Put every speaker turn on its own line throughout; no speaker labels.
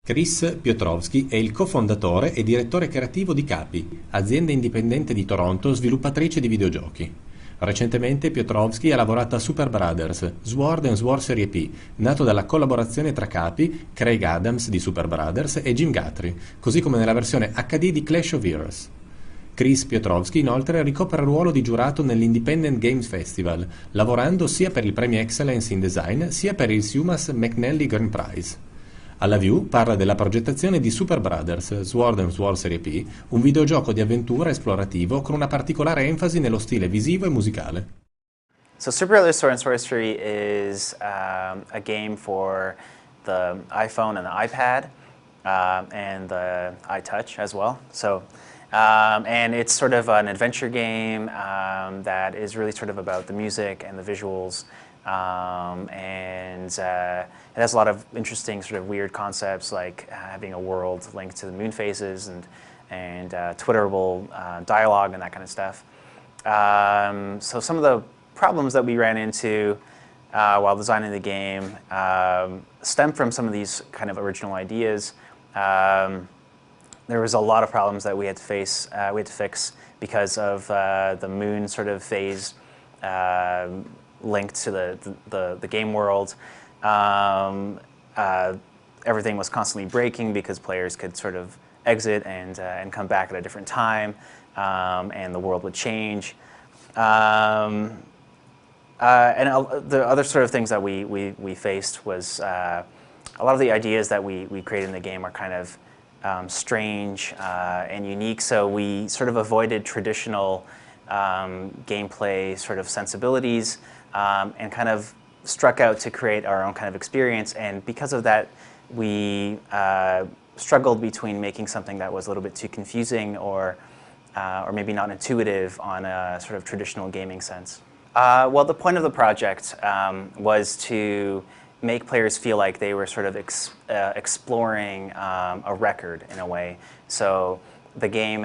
Kris Piotrowski è il co-fondatore e direttore creativo di CAPY, azienda indipendente di Toronto sviluppatrice di videogiochi. Recentemente Piotrowski ha lavorato a Superbrothers, Sworcery EP, nato dalla collaborazione tra CAPY, Craig Adams di Superbrothers e Jim Guthrie, così come nella versione HD di Clash of Heroes. Kris Piotrowski inoltre ricopre il ruolo di giurato nell'Independent Games Festival, lavorando sia per il premio Excellence in Design sia per il Sumas McNally Grand Prize. Alla View parla della progettazione di Superbrothers, Sworcery EP, un videogioco di avventura esplorativo con una particolare enfasi nello stile visivo e musicale.
So Superbrothers Sword and Sorcery is a game for the iPhone and the iPad and the iTouch as well. And it's sort of an adventure game that is really sort of about the music and the visuals. It has a lot of interesting sort of weird concepts like having a world linked to the moon phases and Twitterable dialogue and that kind of stuff. So some of the problems that we ran into while designing the game stem from some of these kind of original ideas. There was a lot of problems that we had to face, we had to fix because of the moon sort of phase linked to the game world. Everything was constantly breaking because players could sort of exit and come back at a different time, and the world would change. And the other sort of things that we faced was a lot of the ideas that we created in the game are kind of strange and unique, so we sort of avoided traditional gameplay sort of sensibilities and kind of struck out to create our own kind of experience. And because of that, we struggled between making something that was a little bit too confusing or maybe not intuitive on a sort of traditional gaming sense. Well, the point of the project was to make players feel like they were sort of exploring a record in a way. So the game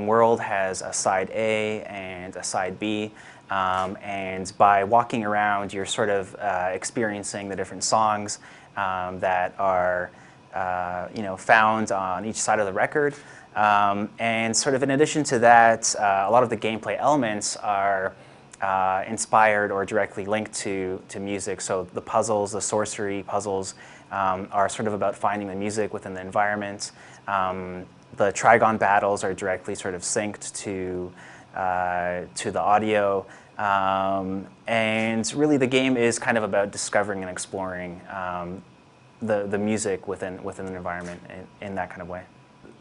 world has a side A and a side B, and by walking around, you're sort of experiencing the different songs that are found on each side of the record. And sort of in addition to that, a lot of the gameplay elements are inspired or directly linked to music. So the puzzles, the Sworcery puzzles, are sort of about finding the music within the environment. The Trigon battles are directly sort of synced to the audio. And really the game is kind of about discovering and exploring the music within an environment in that kind of way.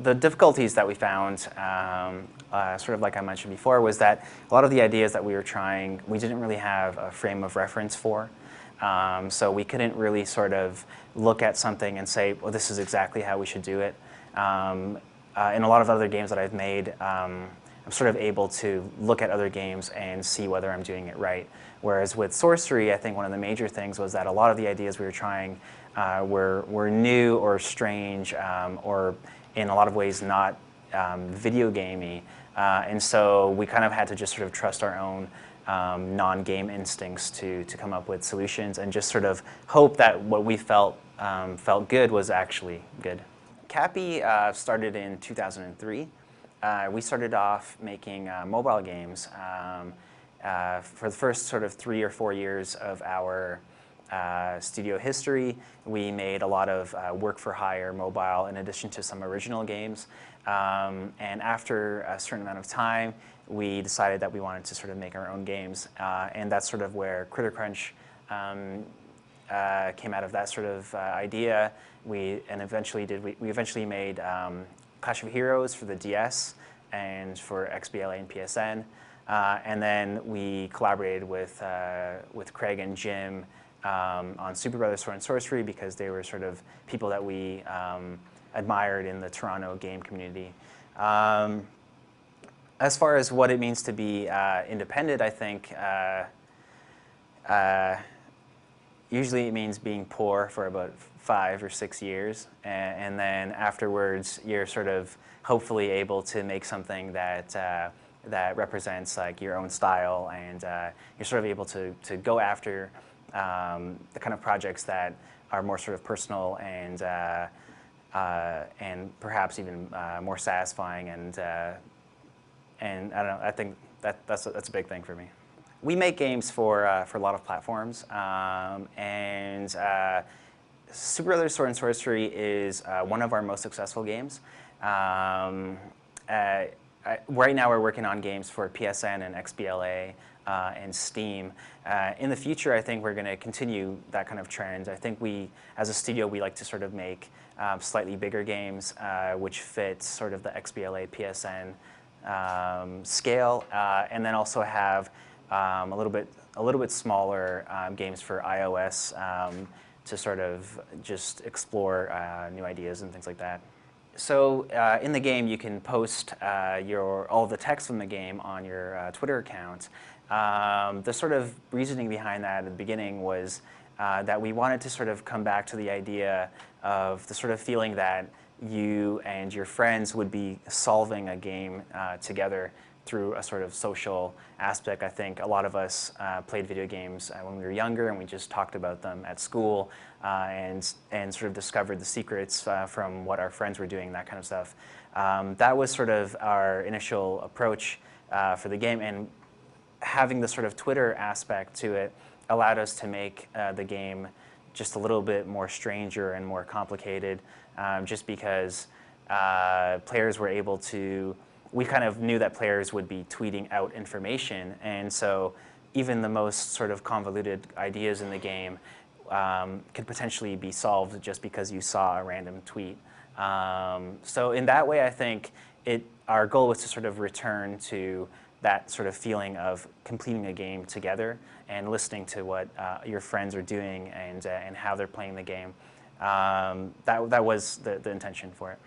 The difficulties that we found, sort of like I mentioned before, was that a lot of the ideas that we were trying, we didn't really have a frame of reference for. So we couldn't really sort of look at something and say, well, this is exactly how we should do it. In a lot of other games that I've made, I'm sort of able to look at other games and see whether I'm doing it right. Whereas with Sworcery, I think one of the major things was that a lot of the ideas we were trying were new or strange, or in a lot of ways not video gamey. And so we kind of had to just sort of trust our own non-game instincts to come up with solutions and just sort of hope that what we felt good was actually good. CAPY started in 2003. We started off making mobile games. For the first sort of 3 or 4 years of our studio history, we made a lot of work-for-hire mobile in addition to some original games. And after a certain amount of time, we decided that we wanted to sort of make our own games. And that's sort of where Critter Crunch came out of that sort of idea. We eventually made Clash of Heroes for the DS and for XBLA and PSN. And then we collaborated with Craig and Jim on Superbrothers Sword and Sworcery because they were sort of people that we admired in the Toronto game community. As far as what it means to be independent, I think usually it means being poor for about 5 or 6 years, and then afterwards you're sort of hopefully able to make something that that represents like your own style, and you're sort of able to go after the kind of projects that are more sort of personal and perhaps even more satisfying, and I don't know. I think that's a big thing for me. We make games for a lot of platforms, and Superbrothers and Sworcery is one of our most successful games. Right now we're working on games for PSN and XBLA and Steam. In the future, I think we're going to continue that kind of trend. I think as a studio, we like to sort of make slightly bigger games which fit sort of the XBLA, PSN scale, and then also have a little bit smaller games for iOS to sort of just explore new ideas and things like that. So in the game, you can post all the text from the game on your Twitter account. The sort of reasoning behind that at the beginning was that we wanted to sort of come back to the idea of the sort of feeling that you and your friends would be solving a game together through a sort of social aspect. I think a lot of us played video games when we were younger, and we just talked about them at school and sort of discovered the secrets from what our friends were doing, that kind of stuff. That was sort of our initial approach for the game, and having the sort of Twitter aspect to it allowed us to make the game just a little bit more stranger and more complicated, just because players were able to, we kind of knew that players would be tweeting out information, and so even the most sort of convoluted ideas in the game could potentially be solved just because you saw a random tweet. So in that way, I think our goal was to sort of return to that sort of feeling of completing a game together and listening to what your friends are doing and how they're playing the game. That was the intention for it.